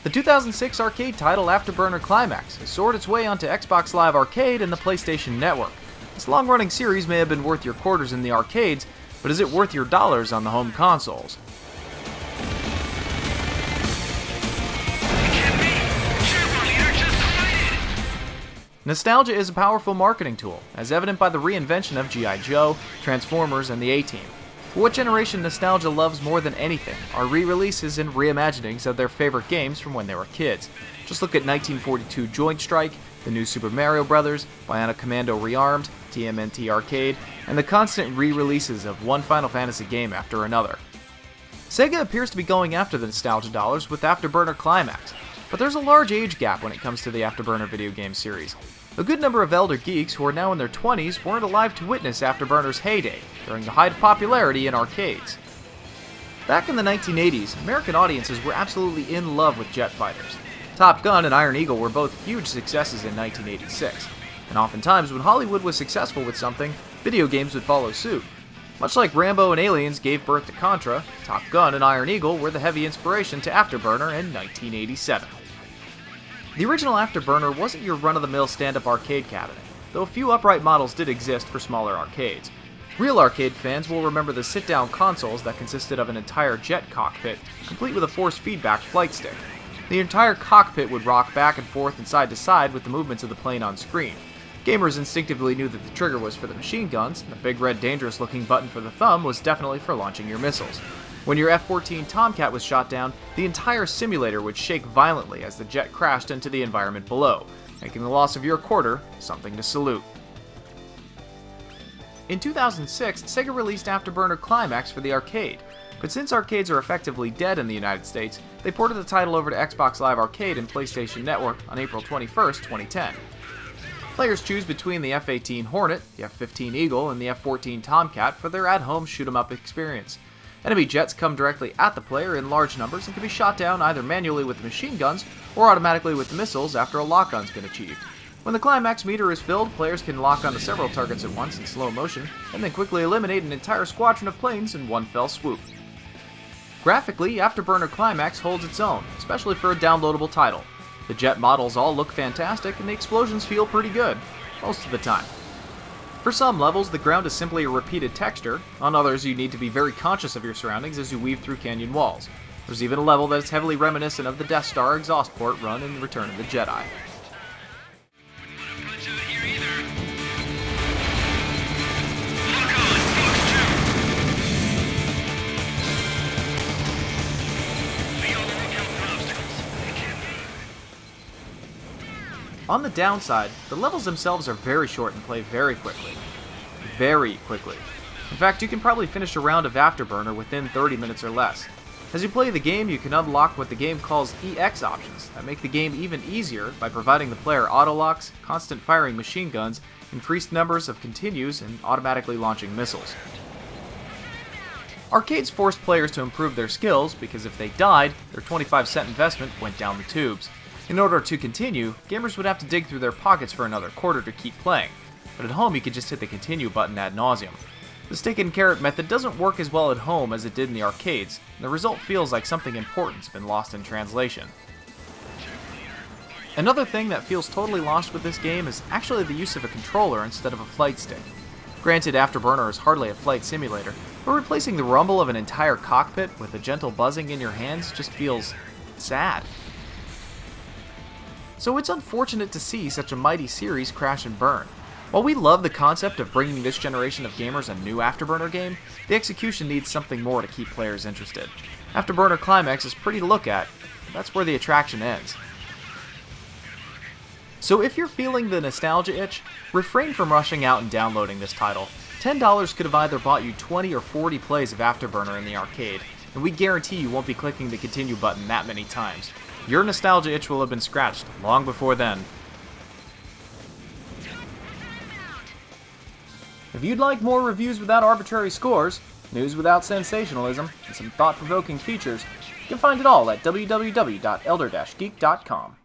The 2006 arcade title Afterburner Climax has soared its way onto Xbox Live Arcade and the PlayStation Network. This long-running series may have been worth your quarters in the arcades, but is it worth your dollars on the home consoles? Nostalgia is a powerful marketing tool, as evident by the reinvention of G.I. Joe, Transformers, and the A-Team. But what generation nostalgia loves more than anything are re-releases and reimaginings of their favorite games from when they were kids. Just look at 1942 Joint Strike, the new Super Mario Bros., Bionic Commando Rearmed, TMNT Arcade, and the constant re-releases of one Final Fantasy game after another. Sega appears to be going after the nostalgia dollars with Afterburner Climax, but there's a large age gap when it comes to the Afterburner video game series. A good number of elder geeks who are now in their 20s weren't alive to witness Afterburner's heyday, during the height of popularity in arcades. Back in the 1980s, American audiences were absolutely in love with jet fighters. Top Gun and Iron Eagle were both huge successes in 1986, and oftentimes when Hollywood was successful with something, video games would follow suit. Much like Rambo and Aliens gave birth to Contra, Top Gun and Iron Eagle were the heavy inspiration to Afterburner in 1987. The original Afterburner wasn't your run-of-the-mill stand-up arcade cabinet, though a few upright models did exist for smaller arcades. Real arcade fans will remember the sit-down consoles that consisted of an entire jet cockpit, complete with a force feedback flight stick. The entire cockpit would rock back and forth and side to side with the movements of the plane on screen. Gamers instinctively knew that the trigger was for the machine guns, and the big red dangerous looking button for the thumb was definitely for launching your missiles. When your F-14 Tomcat was shot down, the entire simulator would shake violently as the jet crashed into the environment below, making the loss of your quarter something to salute. In 2006, Sega released Afterburner Climax for the arcade, but since arcades are effectively dead in the United States, they ported the title over to Xbox Live Arcade and PlayStation Network on April 21, 2010. Players choose between the F-18 Hornet, the F-15 Eagle, and the F-14 Tomcat for their at-home shoot-'em-up experience. Enemy jets come directly at the player in large numbers and can be shot down either manually with the machine guns or automatically with the missiles after a lock-on's been achieved. When the climax meter is filled, players can lock onto several targets at once in slow motion, and then quickly eliminate an entire squadron of planes in one fell swoop. Graphically, Afterburner Climax holds its own, especially for a downloadable title. The jet models all look fantastic and the explosions feel pretty good, most of the time. For some levels, the ground is simply a repeated texture. On others, you need to be very conscious of your surroundings as you weave through canyon walls. There's even a level that is heavily reminiscent of the Death Star exhaust port run in Return of the Jedi. On the downside, the levels themselves are very short and play very quickly. Very quickly. In fact, you can probably finish a round of Afterburner within 30 minutes or less. As you play the game, you can unlock what the game calls EX options that make the game even easier by providing the player auto-locks, constant firing machine guns, increased numbers of continues, and automatically launching missiles. Arcades forced players to improve their skills because if they died, their 25-cent investment went down the tubes. In order to continue, gamers would have to dig through their pockets for another quarter to keep playing, but at home you could just hit the continue button ad nauseum. The stick and carrot method doesn't work as well at home as it did in the arcades, and the result feels like something important's been lost in translation. Another thing that feels totally lost with this game is actually the use of a controller instead of a flight stick. Granted, Afterburner is hardly a flight simulator, but replacing the rumble of an entire cockpit with a gentle buzzing in your hands just feels sad. So it's unfortunate to see such a mighty series crash and burn. While we love the concept of bringing this generation of gamers a new Afterburner game, the execution needs something more to keep players interested. Afterburner Climax is pretty to look at, but that's where the attraction ends. So if you're feeling the nostalgia itch, refrain from rushing out and downloading this title. $10 could have either bought you 20 or 40 plays of Afterburner in the arcade, and we guarantee you won't be clicking the continue button that many times. Your nostalgia itch will have been scratched long before then. If you'd like more reviews without arbitrary scores, news without sensationalism, and some thought-provoking features, you can find it all at www.elder-geek.com.